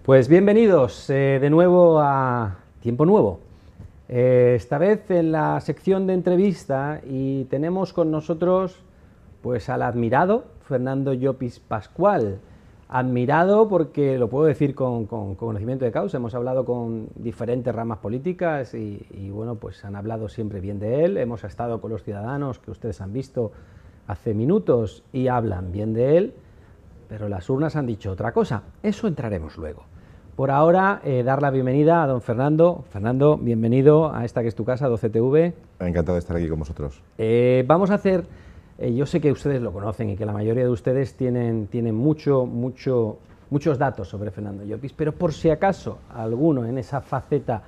Pues bienvenidos de nuevo a Tiempo Nuevo. Esta vez en la sección de entrevista y tenemos con nosotros pues al admirado Fernando Llopis Pascual. Admirado porque lo puedo decir con conocimiento de causa, hemos hablado con diferentes ramas políticas y bueno, pues han hablado siempre bien de él, hemos estado con los ciudadanos que ustedes han visto hace minutos y hablan bien de él, pero las urnas han dicho otra cosa, eso entraremos luego. Por ahora, dar la bienvenida a don Fernando. Fernando, bienvenido a esta que es tu casa, 12TV. Encantado de estar aquí con vosotros. Vamos a hacer, yo sé que ustedes lo conocen y que la mayoría de ustedes tienen muchos datos sobre Fernando Llopis, pero por si acaso alguno en esa faceta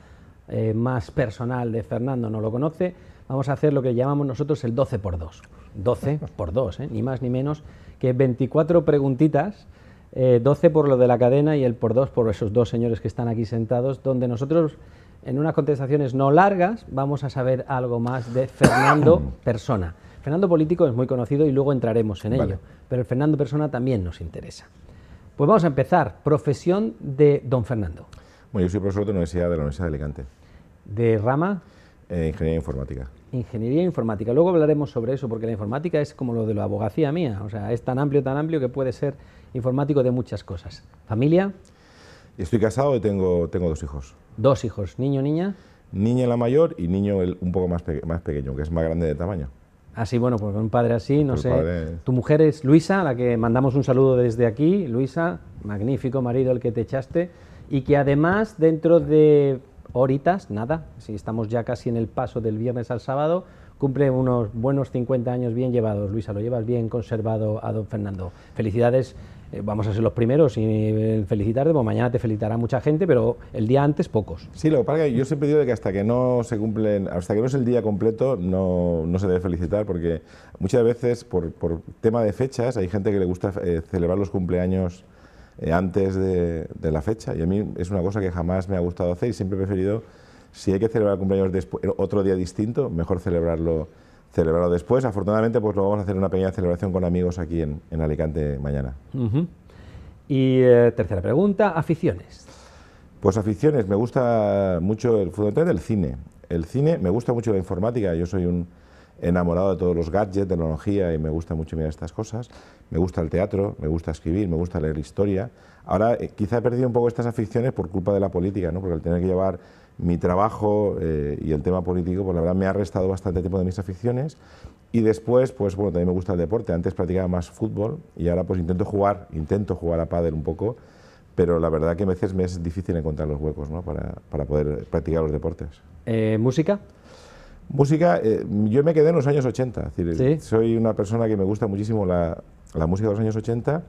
más personal de Fernando no lo conoce, vamos a hacer lo que llamamos nosotros el 12 por 2. 12 por 2, ni más ni menos que 24 preguntitas. 12 por lo de la cadena y el por 2 por esos dos señores que están aquí sentados, donde nosotros en unas contestaciones no largas vamos a saber algo más de Fernando persona. Fernando político es muy conocido y luego entraremos en ello, pero el Fernando persona también nos interesa. Pues vamos a empezar. Profesión de don Fernando. Bueno, yo soy profesor de la Universidad de Alicante. ¿De rama? Ingeniería informática. Ingeniería informática. Luego hablaremos sobre eso, porque la informática es como lo de la abogacía mía, o sea, es tan amplio que puede ser informático de muchas cosas. ¿Familia? Estoy casado y tengo dos hijos. Dos hijos, ¿niño, niña? Niña la mayor y niño un poco más pequeño, que es más grande de tamaño. Así, bueno, pues con un padre así, no sé. Tu mujer es Luisa, a la que mandamos un saludo desde aquí. Luisa, magnífico marido el que te echaste, y que además dentro de horitas, nada, si estamos ya casi en el paso del viernes al sábado, cumple unos buenos 50 años bien llevados. Luisa, lo llevas bien conservado a don Fernando. Felicidades, vamos a ser los primeros y felicitarte, pues mañana te felicitará mucha gente, pero el día antes pocos. Sí, lo que pasa es que yo siempre digo que hasta que no se cumplen, hasta que no es el día completo, no se debe felicitar, porque muchas veces por tema de fechas hay gente que le gusta celebrar los cumpleaños antes de la fecha, y a mí es una cosa que jamás me ha gustado hacer y siempre he preferido, si hay que celebrar el cumpleaños otro día distinto, mejor celebrarlo después. Afortunadamente pues lo vamos a hacer una pequeña celebración con amigos aquí en Alicante mañana. Y tercera pregunta, aficiones. Pues aficiones, me gusta mucho fundamentalmente el cine. El cine, me gusta mucho la informática, yo soy un enamorado de todos los gadgets, de tecnología, y me gusta mucho mirar estas cosas. Me gusta el teatro, me gusta escribir, me gusta leer historia. Ahora quizá he perdido un poco estas aficiones por culpa de la política, ¿no? Porque al tener que llevar mi trabajo y el tema político, pues la verdad me ha restado bastante tiempo de mis aficiones. Y después, pues bueno, también me gusta el deporte. Antes practicaba más fútbol y ahora pues intento jugar a pádel un poco, pero la verdad que a veces me es difícil encontrar los huecos, ¿no? para poder practicar los deportes. ¿Música? Música, yo me quedé en los años 80, es decir, ¿Sí? Soy una persona que me gusta muchísimo la música de los años 80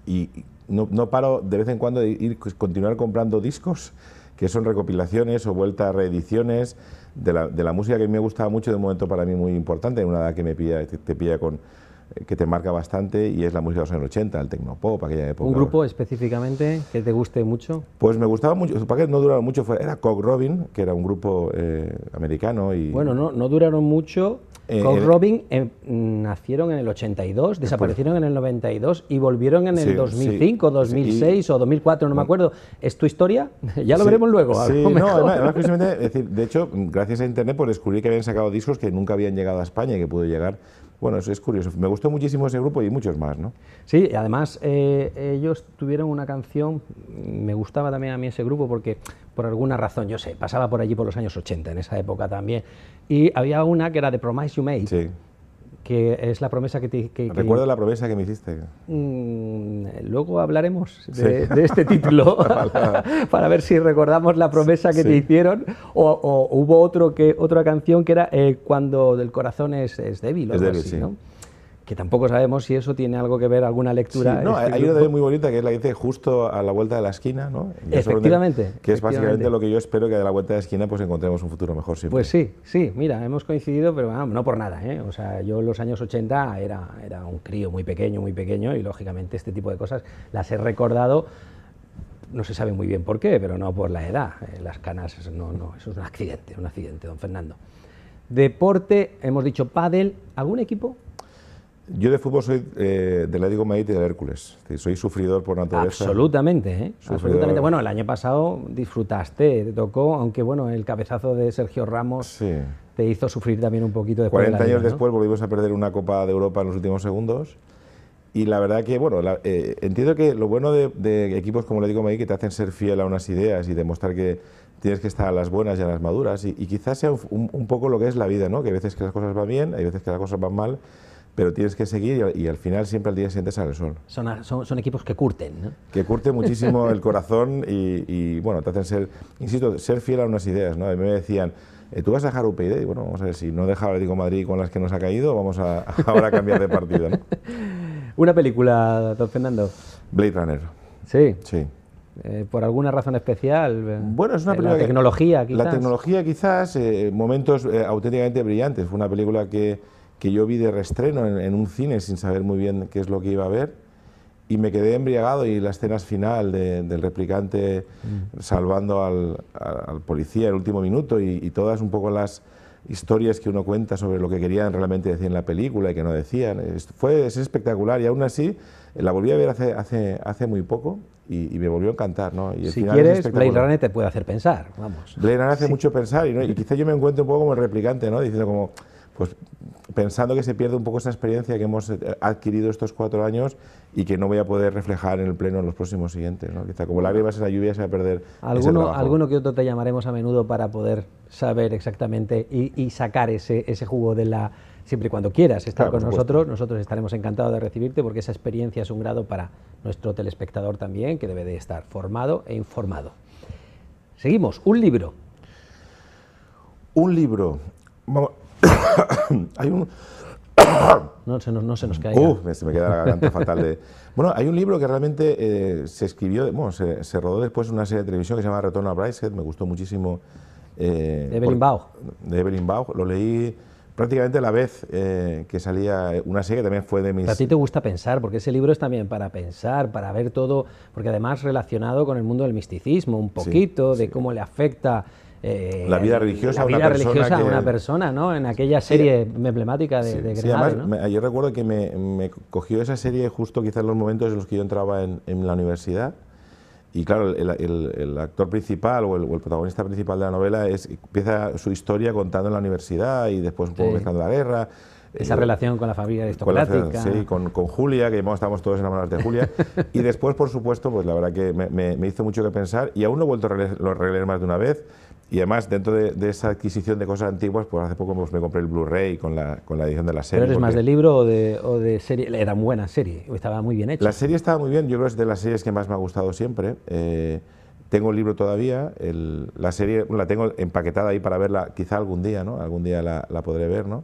y no paro de vez en cuando de continuar comprando discos que son recopilaciones o vueltas a reediciones de la música que a mí me gustaba mucho, de un momento para mí muy importante, en una edad que te pilla que te marca bastante, y es la música de los años 80, el tecnopop, aquella época. ¿Un grupo específicamente que te guste mucho? Pues me gustaba mucho, para que no duraron mucho, era Cock Robin, que era un grupo americano. Y bueno, no duraron mucho. Cock Robin nacieron en el 82, desaparecieron en el 92 y volvieron en el 2005, 2006 o 2004, no me acuerdo. ¿Es tu historia? Ya lo veremos luego. Sí, además precisamente, es decir, de hecho, gracias a Internet pues descubrí que habían sacado discos que nunca habían llegado a España y que pudo llegar. Bueno, eso es curioso. Me gustó muchísimo ese grupo y muchos más, ¿no? Sí, y además ellos tuvieron una canción, me gustaba también a mí ese grupo porque por alguna razón, yo sé, pasaba por allí por los años 80, en esa época también, y había una que era The Promise You Made, sí, que es la promesa que Recuerdo la promesa que me hiciste. Luego hablaremos de este título para ver si recordamos la promesa que te hicieron, o hubo otra canción que era Cuando del corazón es débil, o algo así, sí, ¿no? Que tampoco sabemos si eso tiene algo que ver, alguna lectura. Sí, no, hay una muy bonita que es la que dice Justo a la vuelta de la esquina, ¿no? Efectivamente. Que es básicamente lo que yo espero, que de la vuelta de la esquina pues encontremos un futuro mejor siempre. Pues sí, mira, hemos coincidido, pero no por nada, ¿eh? O sea, yo en los años 80 era un crío muy pequeño, y lógicamente este tipo de cosas las he recordado, no se sabe muy bien por qué, pero no por la edad. Las canas, no, eso es un accidente, don Fernando. Deporte, hemos dicho pádel, ¿algún equipo? Yo de fútbol soy del Atlético de Madrid y del Hércules. Es decir, soy sufridor por naturaleza. Absolutamente, ¿eh? Sufridor. Absolutamente. Bueno, el año pasado disfrutaste, te tocó, aunque bueno, el cabezazo de Sergio Ramos Sí. te hizo sufrir también un poquito después 40 de la años Liga, ¿no? después volvimos a perder una Copa de Europa en los últimos segundos. Y la verdad que, bueno, entiendo que lo bueno de equipos como el Atlético de Madrid, que te hacen ser fiel a unas ideas y demostrar que tienes que estar a las buenas y a las maduras, y quizás sea un poco lo que es la vida, ¿no? Que hay veces que las cosas van bien, hay veces que las cosas van mal, pero tienes que seguir y al final siempre al día siguiente sale el sol. Son equipos que curten, ¿no? Que curte muchísimo el corazón y, bueno, te hacen ser, insisto, ser fiel a unas ideas, ¿no? A mí me decían, ¿tú vas a dejar UPyD? Y bueno, vamos a ver, si no deja el Atlético de Madrid con las que nos ha caído, vamos a ahora a cambiar de partido, ¿no? Una película, don Fernando. Blade Runner. Sí. Sí. ¿Por alguna razón especial? Bueno, es una película la tecnología, quizás. La tecnología, quizás, momentos auténticamente brillantes. Fue una película que yo vi de reestreno en un cine sin saber muy bien qué es lo que iba a ver y me quedé embriagado, y la escena final del replicante salvando al policía en el último minuto y todas un poco las historias que uno cuenta sobre lo que querían realmente decir en la película y que no decían. Es espectacular, y aún así la volví a ver hace muy poco y me volvió a encantar, ¿no? Y el si final quieres, Blade Runner te puede hacer pensar, vamos. Blade Runner hace mucho pensar y quizá yo me encuentro un poco como el replicante, ¿no? Diciendo como, pues pensando que se pierde un poco esa experiencia que hemos adquirido estos 4 años y que no voy a poder reflejar en el pleno en los próximos siguientes, ¿no? Quizá como lágrimas en la lluvia se va a perder ese trabajo. Alguno que otro te llamaremos a menudo para poder saber exactamente y sacar ese jugo de la... Siempre y cuando quieras estar con nosotros estaremos encantados de recibirte, porque esa experiencia es un grado para nuestro telespectador también, que debe de estar formado e informado. Seguimos, un libro. Un libro. Vamos. Hay un... No se nos caiga. Se me queda la garganta fatal. Bueno, hay un libro que realmente se escribió, bueno, se rodó después una serie de televisión que se llama Retorno a Brideshead, me gustó muchísimo. De Evelyn Waugh. De Evelyn Waugh, lo leí prácticamente a la vez que salía una serie que también fue de mis... Pero a ti te gusta pensar, porque ese libro es también para pensar, para ver todo, porque además relacionado con el mundo del misticismo, un poquito, de cómo le afecta... la vida religiosa, a una persona, ¿no? En aquella serie emblemática de Grenade, además, ¿no? Yo recuerdo que me cogió esa serie justo quizás en los momentos en los que yo entraba en la universidad, y claro, el actor principal o el protagonista principal de la novela empieza su historia contando en la universidad y después un poco mezclando la guerra. Esa relación con la familia aristocrática. Sí, con Julia, que estamos todos enamorados de Julia. Y después, por supuesto, pues la verdad que me hizo mucho que pensar, y aún lo he vuelto a releer más de una vez. Y además, dentro de esa adquisición de cosas antiguas, pues hace poco me compré el Blu-ray con la edición de la serie. ¿Pero eres más de libro o de serie? Era muy buena serie, estaba muy bien hecha. La serie estaba muy bien, yo creo que es de las series que más me ha gustado siempre. Tengo el libro todavía, la serie la tengo empaquetada ahí para verla quizá algún día, ¿no? Algún día la podré ver, ¿no?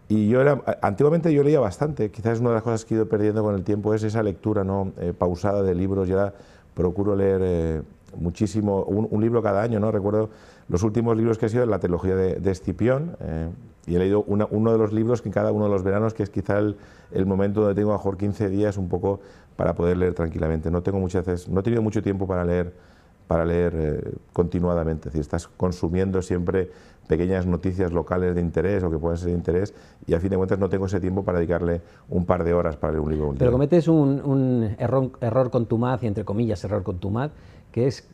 Y antiguamente yo leía bastante, quizás una de las cosas que he ido perdiendo con el tiempo es esa lectura, ¿no? Pausada de libros. Yo ahora procuro leer muchísimo, un libro cada año, ¿no? Recuerdo los últimos libros que he sido la trilogía de Escipión, y he leído uno de los libros que en cada uno de los veranos, que es quizá el momento donde tengo a lo mejor 15 días un poco para poder leer tranquilamente. No he tenido mucho tiempo para leer continuadamente, es decir, estás consumiendo siempre pequeñas noticias locales de interés o que pueden ser de interés, y a fin de cuentas no tengo ese tiempo para dedicarle un par de horas para leer un libro. Pero cometes un error contumaz, y entre comillas error contumaz, que es,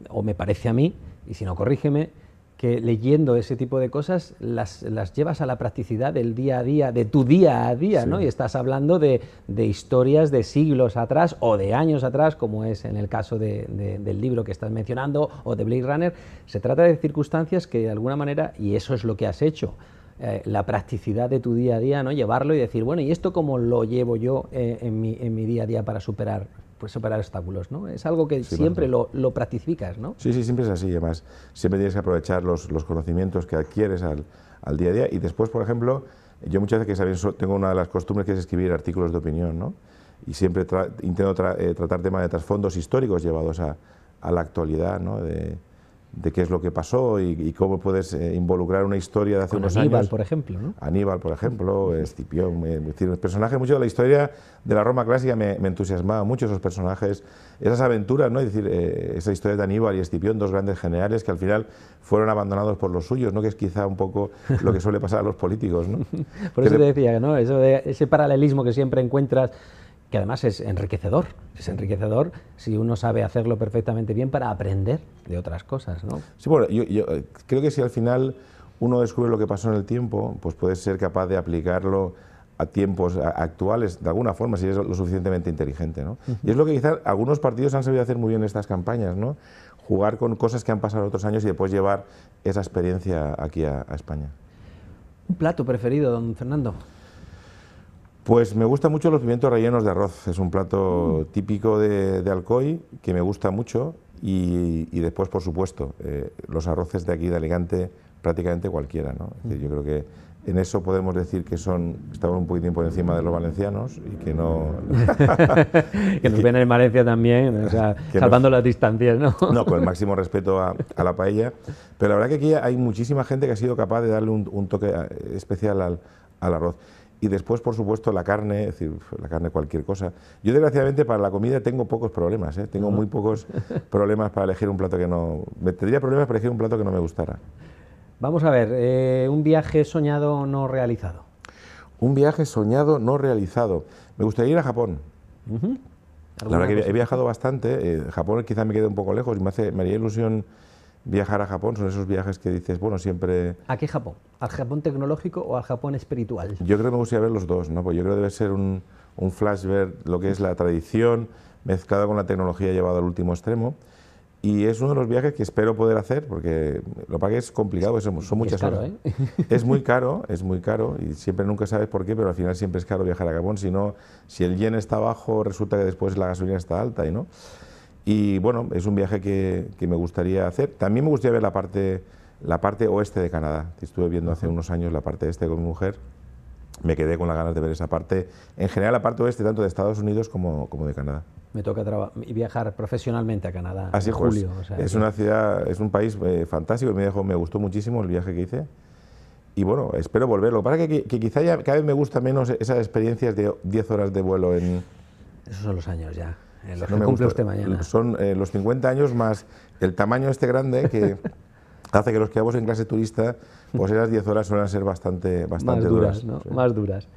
o me parece a mí, y si no corrígeme, que leyendo ese tipo de cosas las llevas a la practicidad del día a día, de tu día a día, sí, ¿no? Y estás hablando de historias de siglos atrás o de años atrás, como es en el caso del libro que estás mencionando, o de Blade Runner. Se trata de circunstancias que de alguna manera, y eso es lo que has hecho, la practicidad de tu día a día, ¿no? Llevarlo y decir, bueno, ¿y esto cómo lo llevo yo en mi día a día para superar obstáculos, ¿no? Es algo que sí, siempre lo practicas, ¿no? Sí, siempre es así. Además, siempre tienes que aprovechar los conocimientos que adquieres al día a día. Y después, por ejemplo, yo muchas veces tengo una de las costumbres que es escribir artículos de opinión, ¿no? Y siempre intento tratar temas de trasfondos históricos llevados a la actualidad, ¿no? De de qué es lo que pasó y cómo puedes involucrar una historia de hace unos Aníbal, años. por ejemplo, ¿no? Aníbal, por ejemplo, Escipión, es decir, los personajes, mucho de la historia de la Roma clásica me entusiasmaba mucho, esos personajes, esas aventuras, ¿no? Es decir, esa historia de Aníbal y Escipión, dos grandes generales que al final fueron abandonados por los suyos, ¿no? Que es quizá un poco lo que suele pasar a los políticos, ¿no? Por eso te decía, ¿no? Eso de ese paralelismo que siempre encuentras, que además es enriquecedor si uno sabe hacerlo perfectamente bien para aprender de otras cosas, ¿no? Sí, bueno, yo creo que si al final uno descubre lo que pasó en el tiempo, pues puede ser capaz de aplicarlo a tiempos actuales de alguna forma, si es lo suficientemente inteligente, ¿no? Y es lo que quizás algunos partidos han sabido hacer muy bien en estas campañas, ¿no? Jugar con cosas que han pasado otros años y después llevar esa experiencia aquí a España. ¿Un plato preferido, don Fernando? Pues me gustan mucho los pimientos rellenos de arroz, es un plato típico de Alcoy que me gusta mucho y después, por supuesto, los arroces de aquí de Alicante, prácticamente cualquiera, ¿no? Es decir, yo creo que en eso podemos decir que estamos un poquitín por encima de los valencianos y que no... Que nos ven en Valencia también, o sea, salvando las distancias, ¿no? No, con el máximo respeto a la paella, pero la verdad que aquí hay muchísima gente que ha sido capaz de darle un toque especial al arroz. Y después, por supuesto, la carne, es decir, la carne cualquier cosa. Yo, desgraciadamente, para la comida tengo pocos problemas, ¿eh? Tengo muy pocos problemas para elegir un plato que no... Tendría problemas para elegir un plato que no me gustara. Vamos a ver, un viaje soñado no realizado. Un viaje soñado no realizado. Me gustaría ir a Japón. La verdad que he viajado bastante. Japón quizá me quede un poco lejos y me haría ilusión viajar a Japón. Son esos viajes que dices, bueno, siempre... ¿A qué Japón? ¿Al Japón tecnológico o al Japón espiritual? Yo creo que me gustaría ver los dos, ¿no? Pues yo creo que debe ser un flash ver lo que es la tradición mezclada con la tecnología llevada al último extremo. Y es uno de los viajes que espero poder hacer, porque lo que pasa es complicado, son muchas horas. ¿Eh? Es muy caro, y siempre nunca sabes por qué, pero al final siempre es caro viajar a Japón. Si el yen está bajo, resulta que después la gasolina está alta, ¿no? Y bueno, es un viaje que me gustaría hacer. También me gustaría ver la parte oeste de Canadá. Estuve viendo hace unos años la parte este con mi mujer. Me quedé con las ganas de ver esa parte. En general, la parte oeste, tanto de Estados Unidos como de Canadá. Me toca viajar profesionalmente a Canadá Así en pues, julio. O sea, es una ciudad, es un país fantástico. Me gustó muchísimo el viaje que hice. Y bueno, espero volverlo. Para que quizá ya cada vez me gusta menos esas experiencias de 10 horas de vuelo en... Esos son los años ya. Los no que me cumple gusta. usted mañana. Son los 50 años más el tamaño este grande que hace que los que vamos en clase turista, pues esas 10 horas suelen ser bastante más duras, ¿no? Sí. Más duras.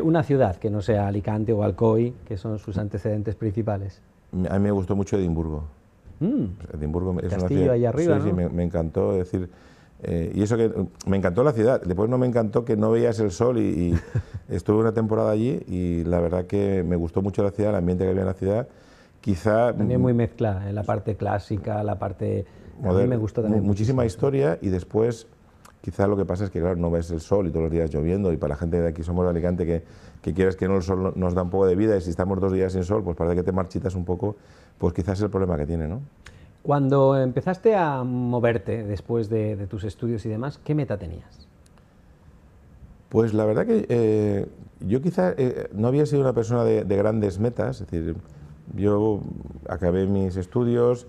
Una ciudad que no sea Alicante o Alcoy, que son sus antecedentes principales. A mí me gustó mucho Edimburgo. Edimburgo es Castillo una ciudad, ahí arriba, sí, ¿no? me encantó, es decir, y eso que me encantó la ciudad. Después no me encantó que no veías el sol y estuve una temporada allí y la verdad que me gustó mucho la ciudad, el ambiente que había en la ciudad. Quizá También muy mezcla en la parte clásica, la parte moderna, a mí me gustó también muchísima muchísimo. historia y después quizá lo que pasa es que claro, no ves el sol y todos los días lloviendo y para la gente de aquí somos de Alicante que quieres que no el sol nos da un poco de vida y si estamos 2 días sin sol pues parece que te marchitas un poco, pues quizás es el problema que tiene, ¿no? Cuando empezaste a moverte después de tus estudios y demás, ¿qué meta tenías? Pues la verdad que yo quizá no había sido una persona de grandes metas, es decir, yo acabé mis estudios,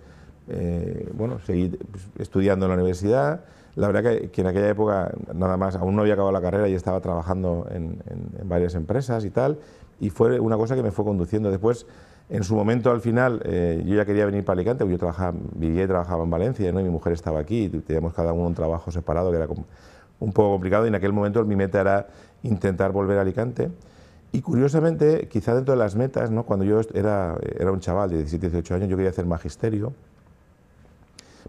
bueno, seguí estudiando en la universidad. La verdad que en aquella época nada más, aún no había acabado la carrera y estaba trabajando en varias empresas y tal, y fue una cosa que me fue conduciendo. Después, en su momento, al final, yo ya quería venir para Alicante, porque yo vivía y trabajaba en Valencia, ¿no? Y mi mujer estaba aquí, y teníamos cada uno un trabajo separado que era un poco complicado, y en aquel momento mi meta era intentar volver a Alicante. Y curiosamente, quizá dentro de las metas, ¿no? Cuando yo era un chaval de 17, 18 años, yo quería hacer magisterio,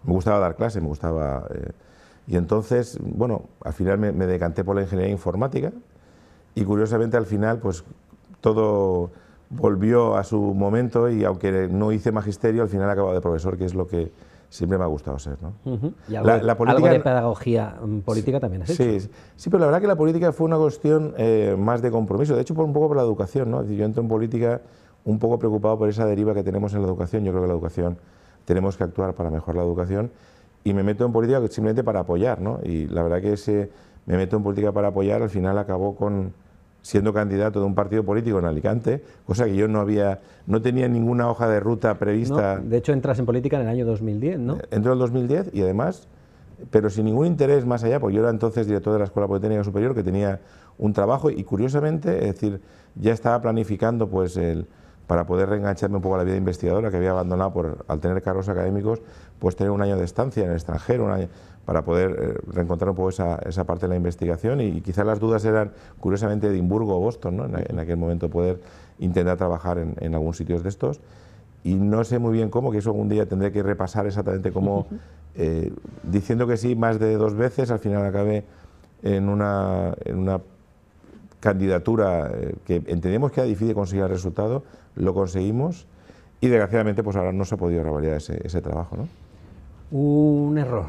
me gustaba dar clases, me gustaba... y entonces, bueno, al final me decanté por la ingeniería informática y curiosamente al final pues todo volvió a su momento y aunque no hice magisterio, al final he acabado de profesor, que es lo que siempre me ha gustado ser, ¿no? Y algo de pedagogía política también has hecho. Sí, pero la verdad que la política fue una cuestión más de compromiso, de hecho por un poco por la educación, ¿no? Es decir, yo entro en política un poco preocupado por esa deriva que tenemos en la educación. Yo creo que la educación, tenemos que actuar para mejorar la educación y me meto en política simplemente para apoyar, ¿no? Y la verdad que me meto en política para apoyar, al final acabó con siendo candidato de un partido político en Alicante, cosa que yo no tenía ninguna hoja de ruta prevista. No, de hecho, entras en política en el año 2010, ¿no? Entro en el 2010 y además, pero sin ningún interés más allá, porque yo era entonces director de la Escuela Politécnica Superior, que tenía un trabajo y curiosamente, es decir, ya estaba planificando pues para poder reengancharme un poco a la vida investigadora que había abandonado al tener cargos académicos, pues tener un año de estancia en el extranjero, un año, para poder reencontrar un poco esa parte de la investigación y quizás las dudas eran curiosamente Edimburgo o Boston, ¿no? En aquel momento poder intentar trabajar en algún sitio de estos y no sé muy bien cómo, que eso algún día tendré que repasar exactamente cómo, diciendo que sí más de 2 veces, al final acabé en una candidatura que entendíamos que era difícil conseguir el resultado, lo conseguimos y desgraciadamente pues ahora no se ha podido revalidar ese trabajo, ¿no? Un error.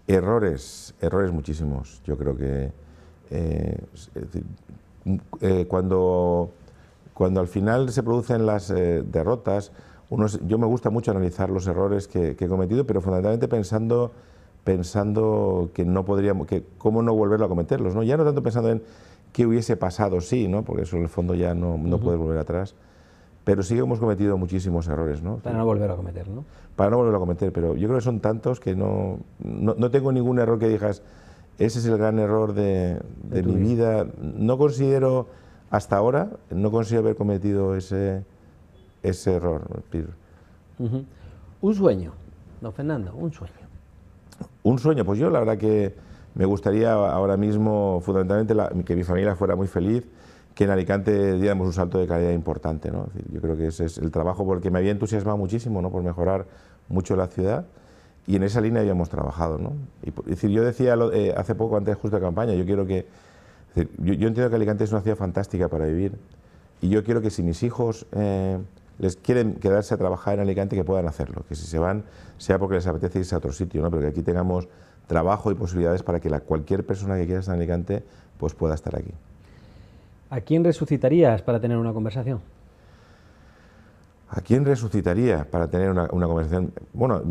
Errores muchísimos. Yo creo que es decir, cuando al final se producen las derrotas, yo me gusta mucho analizar los errores que he cometido, pero fundamentalmente pensando que no podríamos, que cómo no volverlo a cometerlos, ¿no? Ya no tanto pensando en qué hubiese pasado, sí, ¿no? Porque eso en el fondo ya no puedes volver atrás, pero sí que hemos cometido muchísimos errores, ¿no? Para no volver a cometer, ¿no? Para no volverlo a cometer, pero yo creo que son tantos que no tengo ningún error que digas, ese es el gran error de mi vida. No considero, hasta ahora, no considero haber cometido ese error. Un sueño, don Fernando, un sueño. Un sueño, pues yo la verdad que me gustaría ahora mismo, fundamentalmente, que mi familia fuera muy feliz, que en Alicante diéramos un salto de calidad importante, ¿no? Es decir, yo creo que ese es el trabajo porque me había entusiasmado muchísimo, ¿no? Por mejorar mucho la ciudad y en esa línea habíamos trabajado, ¿no? Es decir, yo decía hace poco, antes justo de campaña, yo quiero que, es decir, yo entiendo que Alicante es una ciudad fantástica para vivir y yo quiero que si mis hijos les quieren quedarse a trabajar en Alicante, que puedan hacerlo, que si se van sea porque les apetece irse a otro sitio, ¿no? Pero que aquí tengamos trabajo y posibilidades para que cualquier persona que quiera estar en Alicante pues pueda estar aquí. ¿A quién resucitarías para tener una conversación? ¿A quién resucitaría para tener una conversación? Bueno,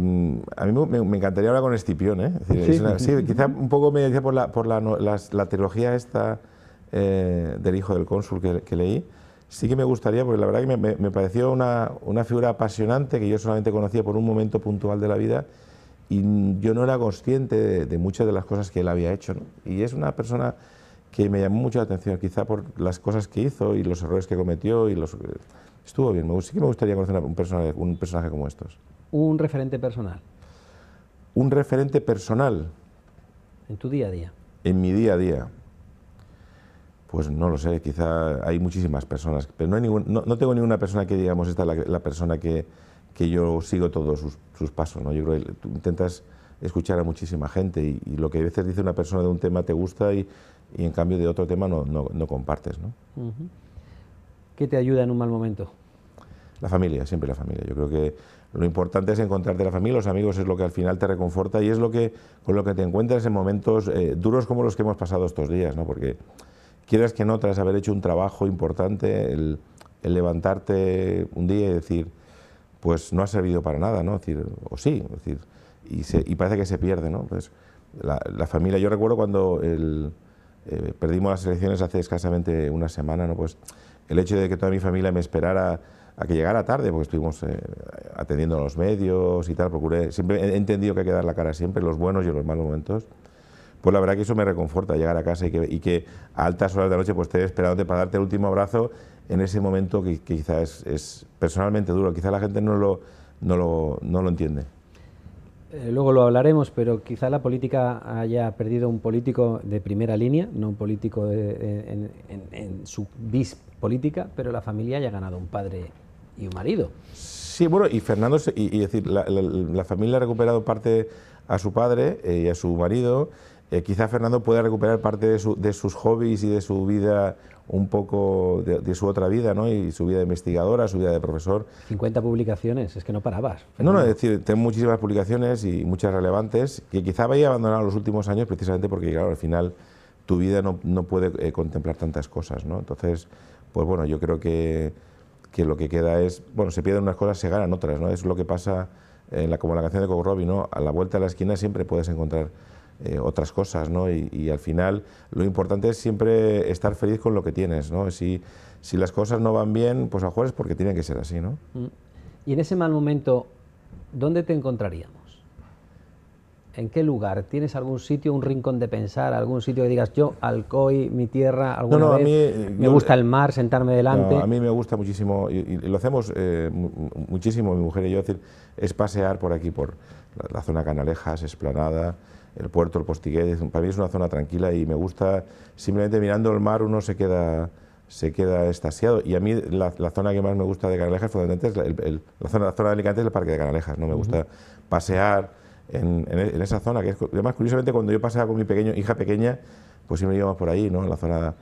a mí me encantaría hablar con Escipión, ¿eh? Es decir, sí, quizá un poco me decía por la trilogía esta del hijo del cónsul que leí. Sí que me gustaría, porque la verdad que me pareció una figura apasionante que yo solamente conocía por un momento puntual de la vida y yo no era consciente de muchas de las cosas que él había hecho, ¿no? Y es una persona que me llamó mucho la atención, quizá por las cosas que hizo y los errores que cometió y estuvo bien. Sí que me gustaría conocer un personaje como estos. Un referente personal. Un referente personal. En tu día a día. En mi día a día. Pues no lo sé, quizá hay muchísimas personas, pero no tengo ninguna persona que digamos esta es la persona que yo sigo todos sus pasos, ¿no? Yo creo que tú intentas escuchar a muchísima gente y lo que a veces dice una persona de un tema te gusta y en cambio de otro tema no compartes, ¿no? ¿Qué te ayuda en un mal momento? La familia, siempre la familia. Yo creo que lo importante es encontrarte la familia, los amigos es lo que al final te reconforta y es con lo que te encuentras en momentos duros como los que hemos pasado estos días, ¿no? Porque quieras que no, tras haber hecho un trabajo importante, el levantarte un día y decir, pues no ha servido para nada, ¿no? Es decir, o sí, es decir, y parece que se pierde, ¿no? Pues la familia, yo recuerdo cuando perdimos las elecciones hace escasamente una semana, ¿no? Pues el hecho de que toda mi familia me esperara a que llegara tarde, porque estuvimos atendiendo a los medios y tal, siempre he entendido que hay que dar la cara siempre, en los buenos y en los malos momentos. Pues la verdad que eso me reconforta, llegar a casa y que a altas horas de la noche pues esté esperándote para darte el último abrazo en ese momento que quizás es personalmente duro, quizá la gente no lo entiende. Luego lo hablaremos, pero quizá la política haya perdido un político de primera línea, no un político en su vis política, pero la familia haya ganado un padre y un marido. Sí, bueno, y Fernando, y decir, la familia ha recuperado parte a su padre y a su marido. Quizá Fernando pueda recuperar parte de sus hobbies y de su vida, un poco de su otra vida, ¿no? Y su vida de investigadora, su vida de profesor. 50 publicaciones, es que no parabas. Fernando. No, es decir, tengo muchísimas publicaciones y muchas relevantes que quizá vaya abandonado los últimos años precisamente porque, claro, al final tu vida no puede contemplar tantas cosas, ¿no? Entonces, pues bueno, yo creo que lo que queda es, bueno, se pierden unas cosas, se ganan otras, ¿no? Es lo que pasa como la canción de Coco Robbie, ¿no? A la vuelta de la esquina siempre puedes encontrar otras cosas, ¿no? Y al final lo importante es siempre estar feliz con lo que tienes, ¿no? Si las cosas no van bien, pues a lo mejor es porque tienen que ser así, ¿no? Y en ese mal momento, ¿dónde te encontraríamos? ¿En qué lugar? ¿Tienes algún sitio, un rincón de pensar, algún sitio que digas, yo, Alcoy, mi tierra, alguna vez, me gusta el mar, sentarme delante? No, a mí me gusta muchísimo, y lo hacemos muchísimo, mi mujer y yo, es pasear por aquí, por la zona Canalejas, Esplanada, el puerto, el Postiguet. Para mí es una zona tranquila y me gusta, simplemente mirando el mar uno se queda extasiado. Y a mí la zona que más me gusta de Canalejas, fundamentalmente, es la zona de Alicante, es el Parque de Canalejas, ¿no? Me gusta pasear en esa zona, que es, además, curiosamente, cuando yo paseaba con mi hija pequeña, pues siempre íbamos por ahí, ¿no? En la zona,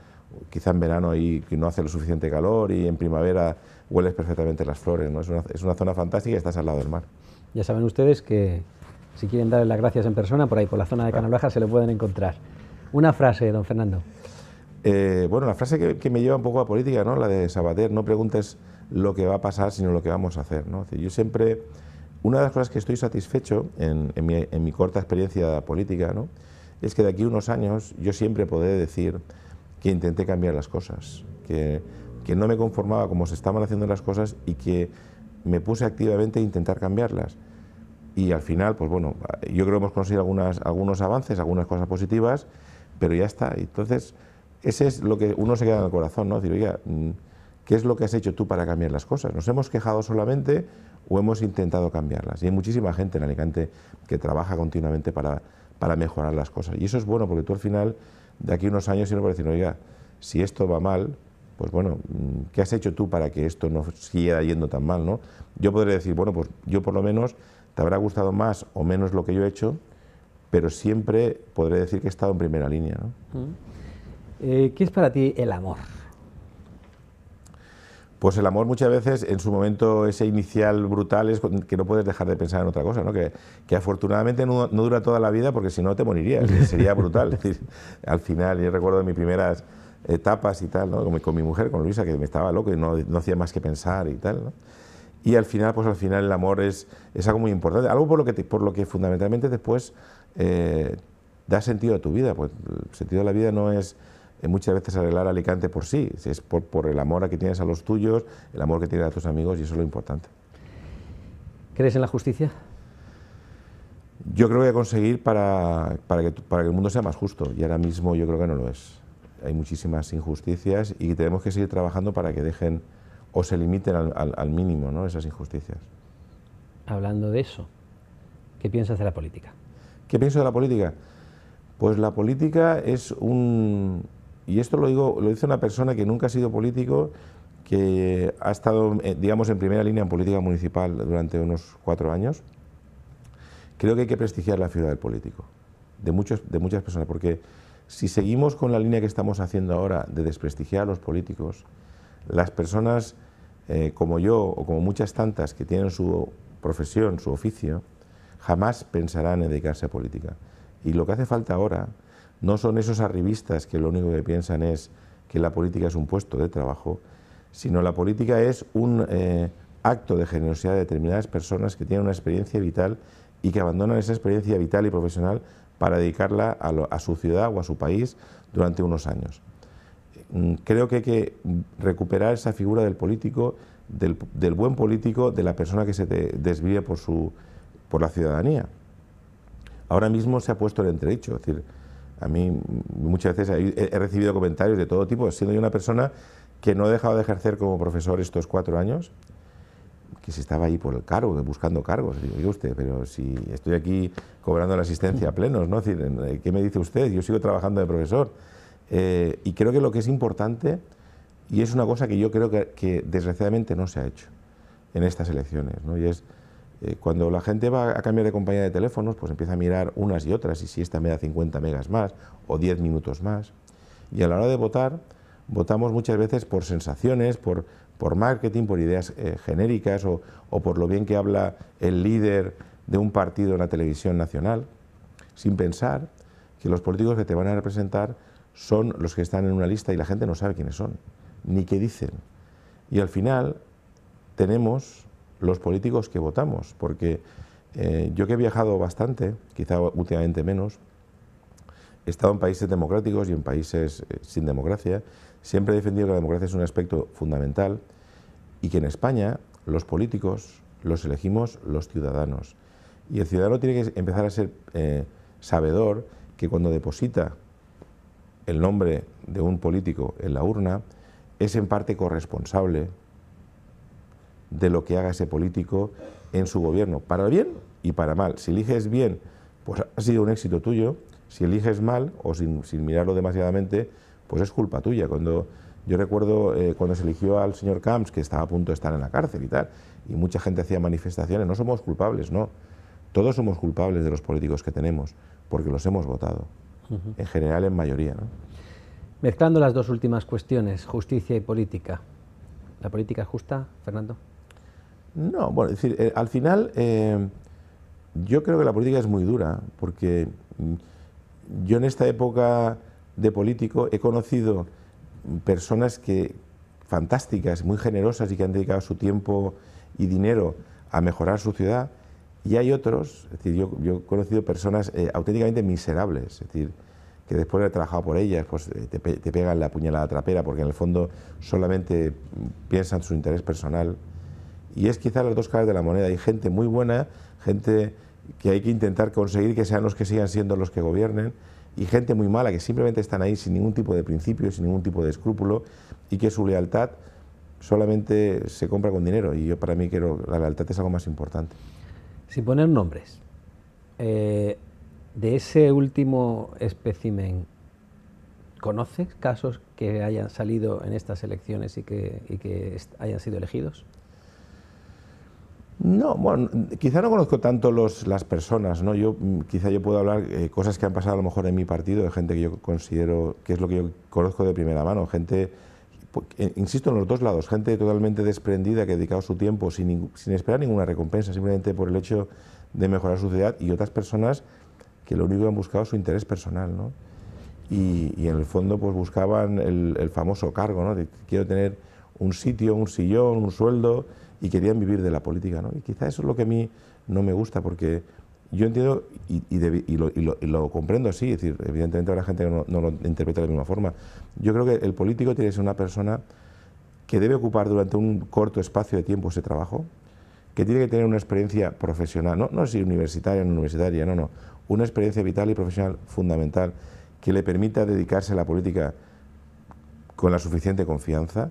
quizá en verano ahí que no hace lo suficiente calor, y en primavera hueles perfectamente las flores, ¿no? Es una zona fantástica y estás al lado del mar. Ya saben ustedes que si quieren darle las gracias en persona, por ahí, por la zona de Canalejas, se lo pueden encontrar. Una frase, don Fernando. Bueno, la frase que me lleva un poco a política, ¿no? La de Sabater: no preguntes lo que va a pasar, sino lo que vamos a hacer, ¿no? Es decir, yo siempre, una de las cosas que estoy satisfecho en mi corta experiencia política, ¿no?, es que de aquí a unos años yo siempre podré decir que intenté cambiar las cosas, que no me conformaba como se estaban haciendo las cosas y que me puse activamente a intentar cambiarlas. Y al final, pues bueno, yo creo que hemos conseguido algunos avances, algunas cosas positivas, pero ya está. Entonces, ese es lo que uno se queda en el corazón, ¿no? Decir, oiga, ¿qué es lo que has hecho tú para cambiar las cosas? ¿Nos hemos quejado solamente o hemos intentado cambiarlas? Y hay muchísima gente en Alicante que trabaja continuamente para mejorar las cosas. Y eso es bueno, porque tú al final, de aquí a unos años, siempre puedes decir, oiga, si esto va mal, pues bueno, ¿qué has hecho tú para que esto no siga yendo tan mal, ¿no? Yo podré decir, bueno, pues yo por lo menos te habrá gustado más o menos lo que yo he hecho, pero siempre podré decir que he estado en primera línea, ¿no? ¿Qué es para ti el amor? Pues el amor muchas veces, en su momento ese inicial brutal, es que no puedes dejar de pensar en otra cosa, ¿no? Que afortunadamente no dura toda la vida, porque si no te morirías, sería brutal. Es decir, al final, yo recuerdo de mis primeras etapas y tal, ¿no? Con mi mujer, con Luisa, que me estaba loco y no hacía más que pensar y tal, ¿no? Y al final, pues al final el amor es algo muy importante, algo por lo que fundamentalmente después da sentido a tu vida. Pues el sentido de la vida no es muchas veces arreglar Alicante por sí, es por el amor que tienes a los tuyos, el amor que tienes a tus amigos, y eso es lo importante. ¿Crees en la justicia? Yo creo que hay que conseguir para que el mundo sea más justo, y ahora mismo yo creo que no lo es. Hay muchísimas injusticias y tenemos que seguir trabajando para que dejen o se limiten al mínimo, ¿no?, esas injusticias. Hablando de eso, ¿qué piensas de la política? ¿Qué pienso de la política? Pues la política es y esto lo dice una persona que nunca ha sido político, que ha estado, digamos, en primera línea en política municipal durante unos 4 años. Creo que hay que prestigiar la figura del político, de muchas personas, porque si seguimos con la línea que estamos haciendo ahora de desprestigiar a los políticos, las personas como yo o como muchas tantas que tienen su profesión, su oficio, jamás pensarán en dedicarse a política. Y lo que hace falta ahora no son esos arribistas que lo único que piensan es que la política es un puesto de trabajo, sino la política es un acto de generosidad de determinadas personas que tienen una experiencia vital y que abandonan esa experiencia vital y profesional para dedicarla a su ciudad o a su país durante unos años. Creo que hay que recuperar esa figura del político, del buen político, de la persona que se desvive por la ciudadanía. Ahora mismo se ha puesto en entredicho, es decir, a mí muchas veces he recibido comentarios de todo tipo, siendo yo una persona que no he dejado de ejercer como profesor estos 4 años, que si estaba ahí por el cargo, buscando cargos. Digo, oiga usted, pero si estoy aquí cobrando la asistencia a plenos, ¿no? Es decir, ¿qué me dice usted? Yo sigo trabajando de profesor. Y creo que lo que es importante, y es una cosa que yo creo que desgraciadamente no se ha hecho en estas elecciones, ¿no? Y es cuando la gente va a cambiar de compañía de teléfonos, pues empieza a mirar unas y otras, y si esta me da 50 megas más o 10 minutos más. Y a la hora de votar, votamos muchas veces por sensaciones, por marketing, por ideas genéricas o por lo bien que habla el líder de un partido en la televisión nacional, sin pensar que los políticos que te van a representar son los que están en una lista y la gente no sabe quiénes son, ni qué dicen. Y al final tenemos los políticos que votamos, porque yo que he viajado bastante, quizá últimamente menos, he estado en países democráticos y en países sin democracia. Siempre he defendido que la democracia es un aspecto fundamental y que en España los políticos los elegimos los ciudadanos. Y el ciudadano tiene que empezar a ser sabedor que cuando deposita el nombre de un político en la urna, es en parte corresponsable de lo que haga ese político en su gobierno, para bien y para mal. Si eliges bien, pues ha sido un éxito tuyo; si eliges mal o sin mirarlo demasiadamente, pues es culpa tuya. Yo recuerdo cuando se eligió al señor Camps, que estaba a punto de estar en la cárcel y tal, y mucha gente hacía manifestaciones. No somos culpables, no. Todos somos culpables de los políticos que tenemos, porque los hemos votado, en general en mayoría, ¿no? Mezclando las dos últimas cuestiones, justicia y política, ¿la política es justa, Fernando? No, bueno, es decir, al final yo creo que la política es muy dura, porque yo en esta época de político he conocido personas fantásticas, muy generosas y que han dedicado su tiempo y dinero a mejorar su ciudad, y hay otros, es decir, yo he conocido personas auténticamente miserables, es decir, que después de haber trabajado por ellas, pues te pegan la puñalada trapera, porque en el fondo solamente piensan su interés personal. Y es quizás las dos caras de la moneda. Hay gente muy buena, gente que hay que intentar conseguir que sean los que sigan siendo los que gobiernen, y gente muy mala que simplemente están ahí sin ningún tipo de principio, sin ningún tipo de escrúpulo, y que su lealtad solamente se compra con dinero. Y yo, para mí, creo que la lealtad es algo más importante. Sin poner nombres, de ese último espécimen, ¿conoces casos que hayan salido en estas elecciones y que hayan sido elegidos? No, bueno, quizá no conozco tanto las personas, ¿no? Quizá yo puedo hablar cosas que han pasado a lo mejor en mi partido, de gente que yo considero que es lo que yo conozco de primera mano, gente, insisto, en los dos lados, gente totalmente desprendida que ha dedicado su tiempo sin esperar ninguna recompensa, simplemente por el hecho de mejorar su ciudad, y otras personas que lo único que han buscado es su interés personal, ¿no? Y en el fondo pues buscaban el famoso cargo, ¿no? De quiero tener un sitio, un sillón, un sueldo, y querían vivir de la política, ¿no? Y quizá eso es lo que a mí no me gusta, porque yo entiendo y lo comprendo así, es decir, evidentemente habrá gente que no lo interpreta de la misma forma. Yo creo que el político tiene que ser una persona que debe ocupar durante un corto espacio de tiempo ese trabajo, que tiene que tener una experiencia profesional, no si universitaria o no universitaria, no, una experiencia vital y profesional fundamental que le permita dedicarse a la política con la suficiente confianza,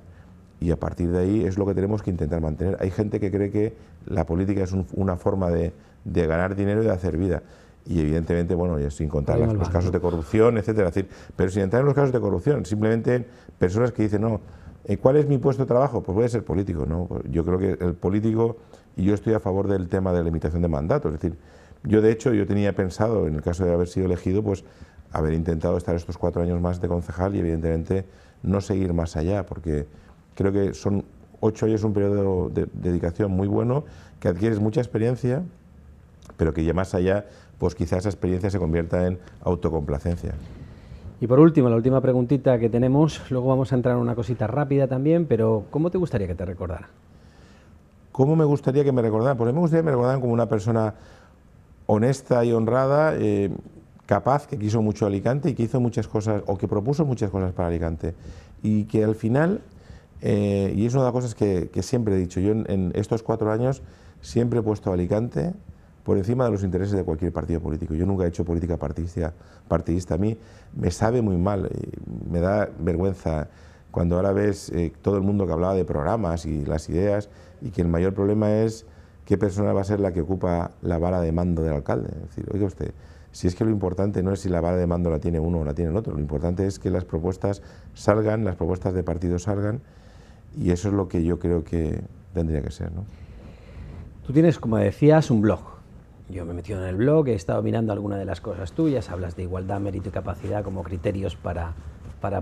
y a partir de ahí es lo que tenemos que intentar mantener. Hay gente que cree que la política es una forma de ganar dinero y de hacer vida, y evidentemente, bueno, ya sin contar los casos de corrupción, etcétera, es decir, pero sin entrar en los casos de corrupción, simplemente personas que dicen, no, ¿cuál es mi puesto de trabajo? Pues voy a ser político, ¿no? Yo creo que el político, y yo estoy a favor del tema de la limitación de mandatos, es decir, yo de hecho, yo tenía pensado, en el caso de haber sido elegido, pues haber intentado estar estos 4 años más de concejal y evidentemente no seguir más allá, porque creo que son 8 años, un periodo de dedicación muy bueno, que adquieres mucha experiencia, pero que ya más allá, pues quizás esa experiencia se convierta en autocomplacencia. Y por último, la última preguntita que tenemos, luego vamos a entrar en una cosita rápida también, pero ¿cómo te gustaría que te recordara? ¿Cómo me gustaría que me recordaran? Pues a mí me gustaría que me recordaran como una persona honesta y honrada, capaz, que quiso mucho Alicante y que hizo muchas cosas, o que propuso muchas cosas para Alicante, y que al final, y es una de las cosas que siempre he dicho, yo en estos 4 años siempre he puesto a Alicante por encima de los intereses de cualquier partido político. Yo nunca he hecho política partidista. A mí me sabe muy mal, me da vergüenza cuando ahora ves todo el mundo que hablaba de programas y las ideas, y que el mayor problema es qué persona va a ser la que ocupa la vara de mando del alcalde. Es decir, oiga usted, si es que lo importante no es si la vara de mando la tiene uno o la tiene el otro, lo importante es que las propuestas salgan, las propuestas de partido salgan, y eso es lo que yo creo que tendría que ser, ¿no? Tú tienes, como decías, un blog. Yo me he metido en el blog, he estado mirando algunas de las cosas tuyas, hablas de igualdad, mérito y capacidad como criterios para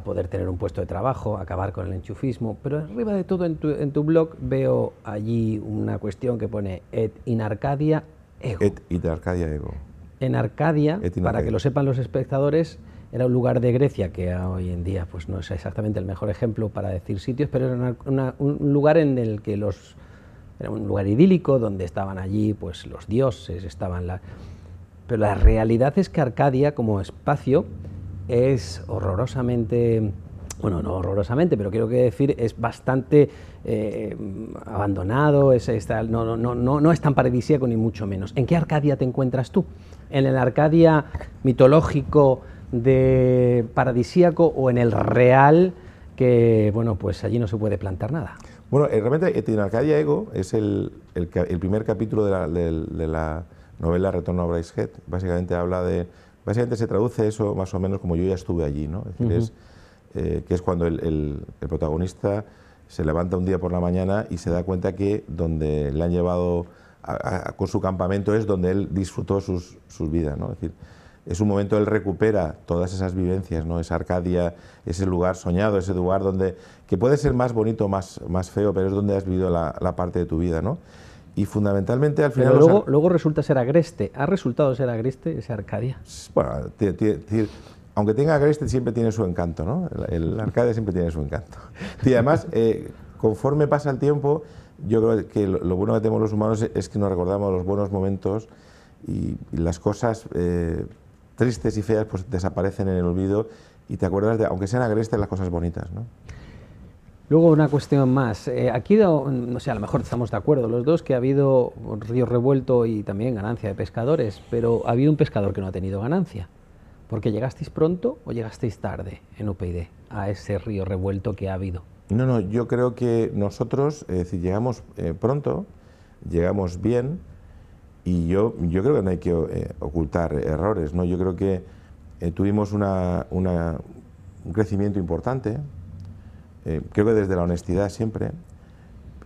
poder tener un puesto de trabajo, acabar con el enchufismo, pero arriba de todo en tu blog veo allí una cuestión que pone et in Arcadia ego. Et in Arcadia ego. En Arcadia, para que lo sepan los espectadores, era un lugar de Grecia que hoy en día pues no es exactamente el mejor ejemplo para decir sitios, pero era un lugar en el que era un lugar idílico donde estaban allí pues los dioses, pero la realidad es que Arcadia como espacio es horrorosamente, bueno, no horrorosamente, pero quiero decir, es bastante abandonado, no es tan paradisíaco ni mucho menos. ¿En qué Arcadia te encuentras tú? ¿En el Arcadia mitológico de paradisíaco o en el real que, bueno, pues allí no se puede plantar nada? Bueno, realmente en Arcadia Ego es el primer capítulo de la novela Retorno a Brideshead. Básicamente básicamente se traduce eso más o menos como yo ya estuve allí, ¿no? Es decir, que es cuando el protagonista se levanta un día por la mañana y se da cuenta que donde le han llevado con su campamento es donde él disfrutó sus vidas, ¿no? Es decir, es un momento, él recupera todas esas vivencias, ¿no? Esa Arcadia, ese lugar soñado, ese lugar que puede ser más bonito, más feo, pero es donde has vivido la parte de tu vida, ¿no? Y fundamentalmente al final... Pero luego resulta ser agreste. ¿Ha resultado ser agreste esa Arcadia? Bueno, aunque tenga agreste siempre tiene su encanto, ¿no? El Arcadia siempre tiene su encanto. Y además, conforme pasa el tiempo, yo creo que lo bueno que tenemos los humanos es que nos recordamos los buenos momentos y las cosas tristes y feas pues desaparecen en el olvido y te acuerdas de, aunque sean agrestes, las cosas bonitas, ¿no? Luego una cuestión más, aquí no sé, a lo mejor estamos de acuerdo los dos que ha habido río revuelto y también ganancia de pescadores, pero ha habido un pescador que no ha tenido ganancia, porque llegasteis pronto o llegasteis tarde en UPyD a ese río revuelto que ha habido. No, yo creo que nosotros, es decir, llegamos pronto, llegamos bien y yo creo que no hay que ocultar errores, ¿no? Yo creo que tuvimos un crecimiento importante. Creo que desde la honestidad siempre,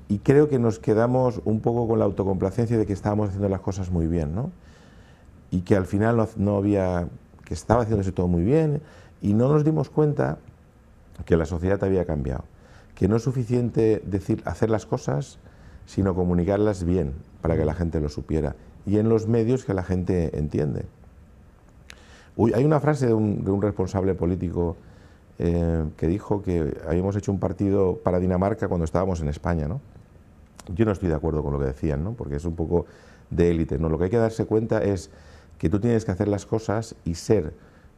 y creo que nos quedamos un poco con la autocomplacencia de que estábamos haciendo las cosas muy bien, ¿no? Y que al final que estaba haciéndose todo muy bien y no nos dimos cuenta que la sociedad había cambiado, que no es suficiente hacer las cosas, sino comunicarlas bien para que la gente lo supiera y en los medios que la gente entiende. Hay una frase de un responsable político que dijo que habíamos hecho un partido para Dinamarca cuando estábamos en España, ¿no? Yo no estoy de acuerdo con lo que decían, ¿no? Porque es un poco de élite, ¿no? Lo que hay que darse cuenta es que tú tienes que hacer las cosas y ser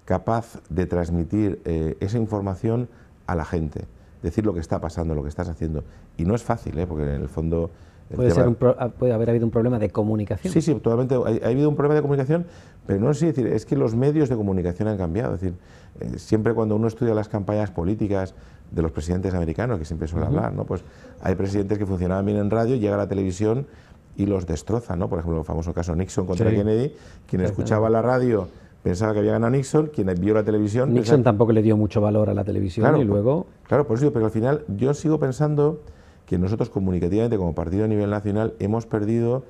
capaz de transmitir esa información a la gente, decir lo que está pasando, lo que estás haciendo. Y no es fácil, porque en el fondo... Puede haber habido un problema de comunicación. Sí, totalmente. Ha habido un problema de comunicación, pero no es decir, es que los medios de comunicación han cambiado. Es decir, siempre cuando uno estudia las campañas políticas de los presidentes americanos, que siempre suele hablar, ¿no? Pues hay presidentes que funcionaban bien en radio, llega a la televisión y los destrozan, ¿no? Por ejemplo, el famoso caso Nixon contra Kennedy, quien escuchaba la radio pensaba que había ganado Nixon, quien vio la televisión... Nixon tampoco le dio mucho valor a la televisión, claro, y luego... Claro, por eso, pero al final yo sigo pensando que nosotros comunicativamente como partido a nivel nacional hemos perdido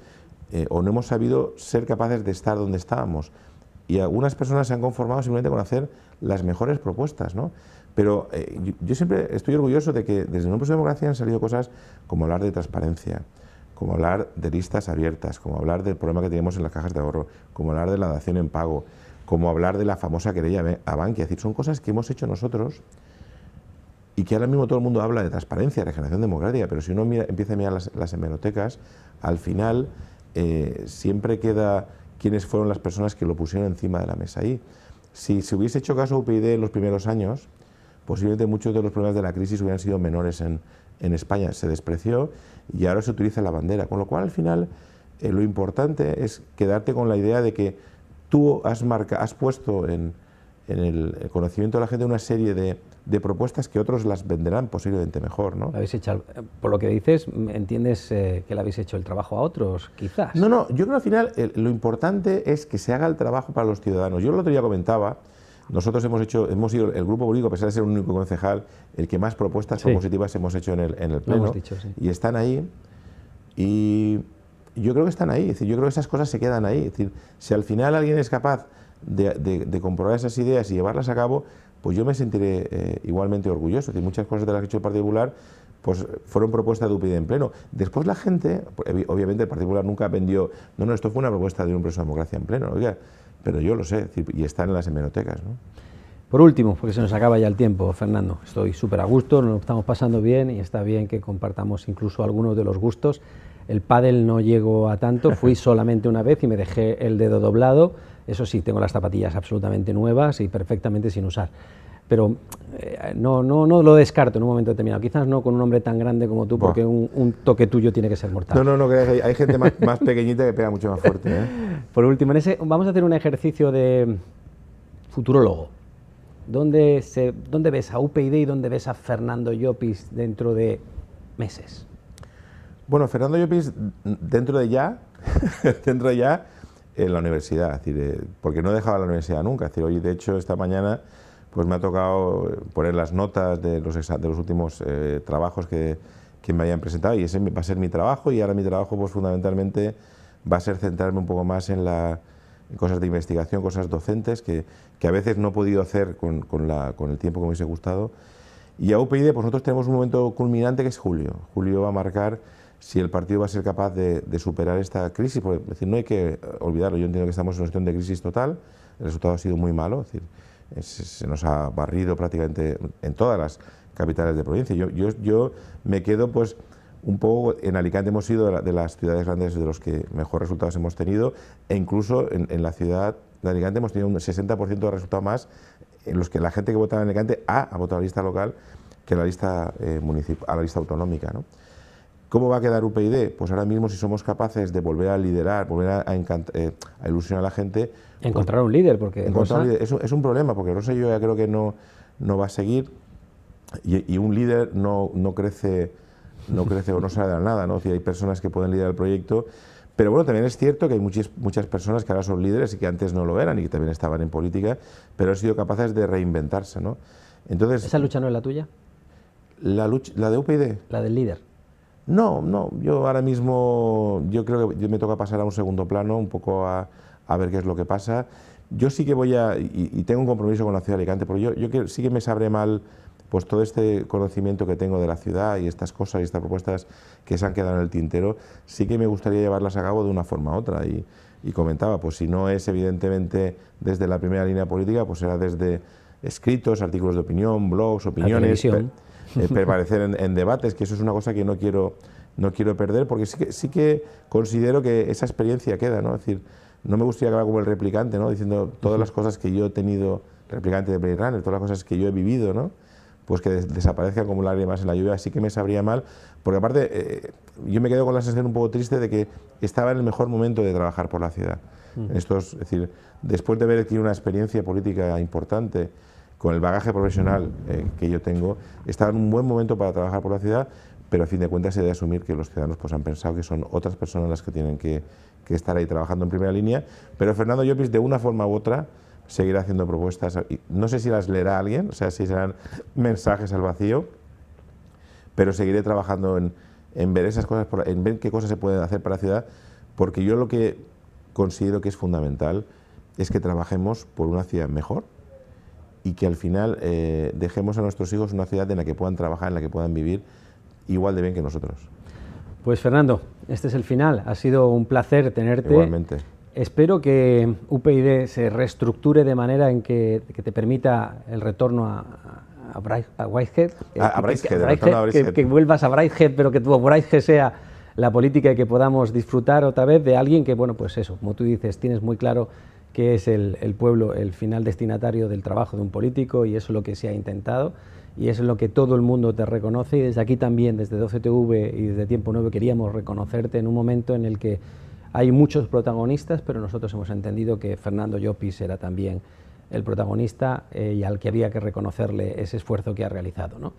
o no hemos sabido ser capaces de estar donde estábamos. Y algunas personas se han conformado simplemente con hacer las mejores propuestas, ¿no? Pero yo siempre estoy orgulloso de que desde Unión por la Democracia han salido cosas como hablar de transparencia, como hablar de listas abiertas, como hablar del problema que tenemos en las cajas de ahorro, como hablar de la dación en pago, como hablar de la famosa querella a Bankia. Es decir, son cosas que hemos hecho nosotros y que ahora mismo todo el mundo habla de transparencia, regeneración democrática, pero si uno empieza a mirar las hemerotecas, al final siempre queda quiénes fueron las personas que lo pusieron encima de la mesa ahí. Si se hubiese hecho caso a UPyD en los primeros años, posiblemente muchos de los problemas de la crisis hubieran sido menores en España. Se despreció y ahora se utiliza la bandera, con lo cual al final lo importante es quedarte con la idea de que tú has puesto en el conocimiento de la gente una serie de propuestas que otros las venderán posiblemente mejor, ¿no? Habéis hecho, por lo que dices, entiendes que le habéis hecho el trabajo a otros, quizás. No, yo creo que al final lo importante es que se haga el trabajo para los ciudadanos. Yo el otro día comentaba, nosotros hemos sido el grupo político, a pesar de ser un único concejal, el que más propuestas propositivas hemos hecho en el Pleno, hemos dicho, sí. Y están ahí, y yo creo que están ahí, es decir, yo creo que esas cosas se quedan ahí, es decir, si al final alguien es capaz de comprobar esas ideas y llevarlas a cabo, pues yo me sentiré igualmente orgulloso. Es decir, muchas cosas de las que ha hecho el Partido Popular pues fueron propuestas de UPyD en pleno. Después la gente, obviamente el Partido Popular nunca vendió, no, esto fue una propuesta de un preso de democracia en pleno, oiga, pero yo lo sé, es decir, y están en las hemerotecas, ¿no? Por último, porque se nos acaba ya el tiempo, Fernando, estoy súper a gusto, nos lo estamos pasando bien y está bien que compartamos incluso algunos de los gustos. El pádel no llego a tanto, fui solamente una vez y me dejé el dedo doblado. Eso sí, tengo las zapatillas absolutamente nuevas y perfectamente sin usar. Pero no lo descarto en un momento determinado. Quizás no con un hombre tan grande como tú, porque un toque tuyo tiene que ser mortal. No, que hay gente más pequeñita que pega mucho más fuerte, ¿eh? Por último, vamos a hacer un ejercicio de futurólogo. ¿Dónde ves a UPyD y dónde ves a Fernando Llopis dentro de meses? Bueno, Fernando Llopis, dentro de ya, en la universidad, es decir, porque no dejaba la universidad nunca. Es decir, hoy, de hecho, esta mañana pues me ha tocado poner las notas de los últimos trabajos que me habían presentado, y ese va a ser mi trabajo, y ahora mi trabajo pues fundamentalmente va a ser centrarme un poco más en cosas de investigación, cosas docentes que a veces no he podido hacer con el tiempo que me hubiese gustado. Y a UPyD pues nosotros tenemos un momento culminante que es julio. Julio va a marcar si el partido va a ser capaz de superar esta crisis, porque es decir, no hay que olvidarlo. Yo entiendo que estamos en una situación de crisis total, el resultado ha sido muy malo, es decir, se nos ha barrido prácticamente en todas las capitales de provincia. Yo me quedo pues un poco, en Alicante hemos sido de las ciudades grandes de los que mejor resultados hemos tenido, e incluso en la ciudad de Alicante hemos tenido un 60% de resultado más en los que la gente que vota en Alicante ha votado a la lista local que a la lista municipal, a la lista autonómica, ¿no? ¿Cómo va a quedar UPyD? Pues ahora mismo, si somos capaces de volver a liderar, volver a ilusionar a la gente... Encontrar un líder, porque Rosa... un líder. Es un problema, porque Rosa yo ya creo que no va a seguir, y un líder no crece o no sale de la nada, ¿no? Es decir, hay personas que pueden liderar el proyecto, pero bueno, también es cierto que hay muchas personas que ahora son líderes y que antes no lo eran y que también estaban en política, pero han sido capaces de reinventarse, ¿no? Entonces, ¿esa lucha no es la tuya? ¿La de UPyD? La del líder. No, yo ahora mismo, yo creo que me toca pasar a un segundo plano, un poco a ver qué es lo que pasa. Yo sí que voy y tengo un compromiso con la ciudad de Alicante, porque yo sí que me sabré mal pues todo este conocimiento que tengo de la ciudad y estas cosas y estas propuestas que se han quedado en el tintero, sí que me gustaría llevarlas a cabo de una forma u otra. Y comentaba, pues si no es evidentemente desde la primera línea política, pues será desde escritos, artículos de opinión, blogs, opiniones, permanecer en debates, que eso es una cosa que no quiero perder, porque sí que considero que esa experiencia queda, ¿no? Es decir, no me gustaría acabar como el replicante, ¿no? Diciendo todas las cosas que yo he tenido, replicante de Blade Runner, todas las cosas que yo he vivido, ¿no? Pues que desaparezcan como lágrimas en la lluvia. Sí que me sabría mal, porque aparte yo me quedo con la sensación un poco triste de que estaba en el mejor momento de trabajar por la ciudad. Es decir, después de haber adquirido una experiencia política importante, con el bagaje profesional que yo tengo, estaba en un buen momento para trabajar por la ciudad, pero a fin de cuentas se debe asumir que los ciudadanos pues han pensado que son otras personas las que tienen que estar ahí trabajando en primera línea, pero Fernando Llopis de una forma u otra seguirá haciendo propuestas, no sé si las leerá alguien, o sea, si serán mensajes al vacío, pero seguiré trabajando en ver esas cosas, en ver qué cosas se pueden hacer para la ciudad, porque yo lo que considero que es fundamental es que trabajemos por una ciudad mejor y que al final dejemos a nuestros hijos una ciudad en la que puedan trabajar, en la que puedan vivir igual de bien que nosotros. Pues Fernando, este es el final, ha sido un placer tenerte. Igualmente. Espero que UPyD se reestructure de manera en que te permita el retorno a Whitehead, que vuelvas a Whitehead, pero que tu Whitehead sea la política y que podamos disfrutar otra vez de alguien que, bueno, pues eso, como tú dices, tienes muy claro que es el pueblo el final destinatario del trabajo de un político, y eso es lo que se ha intentado y eso es lo que todo el mundo te reconoce, y desde aquí también, desde 12TV y desde Tiempo 9, queríamos reconocerte en un momento en el que hay muchos protagonistas, pero nosotros hemos entendido que Fernando Llopis era también el protagonista y al que había que reconocerle ese esfuerzo que ha realizado, ¿no?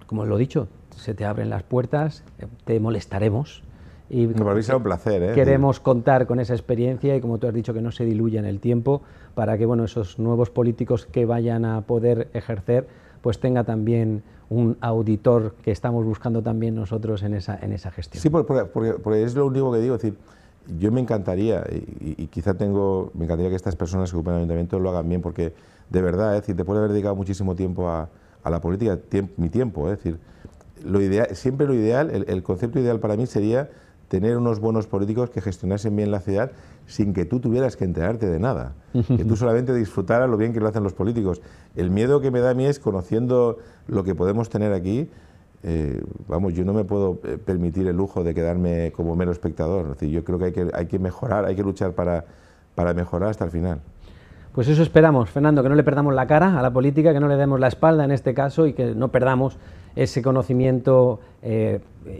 Como lo he dicho, se te abren las puertas, te molestaremos. Y para mí será un placer, queremos contar con esa experiencia y, como tú has dicho, que no se diluya en el tiempo, para que, bueno, esos nuevos políticos que vayan a poder ejercer pues tenga también un auditor que estamos buscando también nosotros en esa gestión. Sí, porque es lo único que digo, es decir, yo me encantaría, y quizá me encantaría que estas personas que ocupan el ayuntamiento lo hagan bien, porque de verdad, es decir, después de haber dedicado muchísimo tiempo a la política, mi tiempo, es decir, siempre lo ideal, el concepto ideal para mí sería tener unos buenos políticos que gestionasen bien la ciudad sin que tú tuvieras que enterarte de nada, que tú solamente disfrutaras lo bien que lo hacen los políticos. El miedo que me da a mí es, conociendo lo que podemos tener aquí, vamos, yo no me puedo permitir el lujo de quedarme como mero espectador. Es decir, yo creo que hay que mejorar, hay que luchar para mejorar hasta el final. Pues eso esperamos, Fernando, que no le perdamos la cara a la política, que no le demos la espalda en este caso y que no perdamos ese conocimiento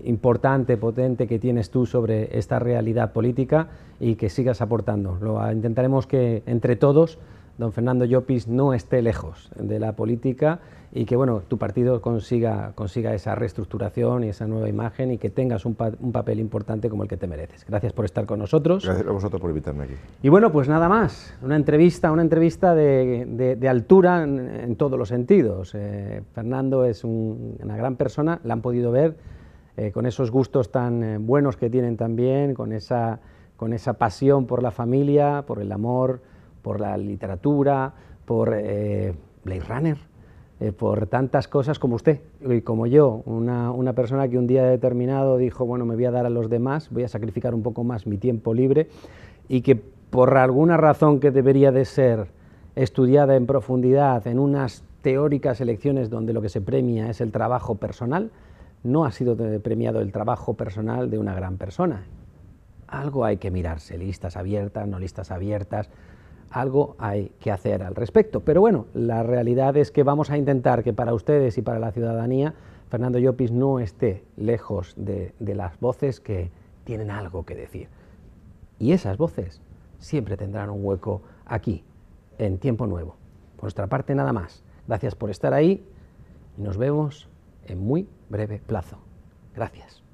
importante, potente que tienes tú sobre esta realidad política y que sigas aportando. Intentaremos que entre todos don Fernando Llopis no esté lejos de la política y que bueno, tu partido consiga esa reestructuración y esa nueva imagen y que tengas un papel importante como el que te mereces. Gracias por estar con nosotros. Gracias a vosotros por invitarme aquí. Y bueno, pues nada más, una entrevista de altura en todos los sentidos. Fernando es una gran persona, la han podido ver con esos gustos tan buenos que tienen también, con esa pasión por la familia, por el amor, por la literatura, por Blade Runner, por tantas cosas como usted y como yo, una persona que un día determinado dijo, bueno, me voy a dar a los demás, voy a sacrificar un poco más mi tiempo libre y que por alguna razón que debería de ser estudiada en profundidad en unas teóricas elecciones donde lo que se premia es el trabajo personal, no ha sido premiado el trabajo personal de una gran persona. Algo hay que mirarse, listas abiertas, no listas abiertas, algo hay que hacer al respecto. Pero bueno, la realidad es que vamos a intentar que para ustedes y para la ciudadanía, Fernando Llopis no esté lejos de las voces que tienen algo que decir. Y esas voces siempre tendrán un hueco aquí, en Tiempo Nuevo. Por nuestra parte, nada más. Gracias por estar ahí y nos vemos en muy breve plazo. Gracias.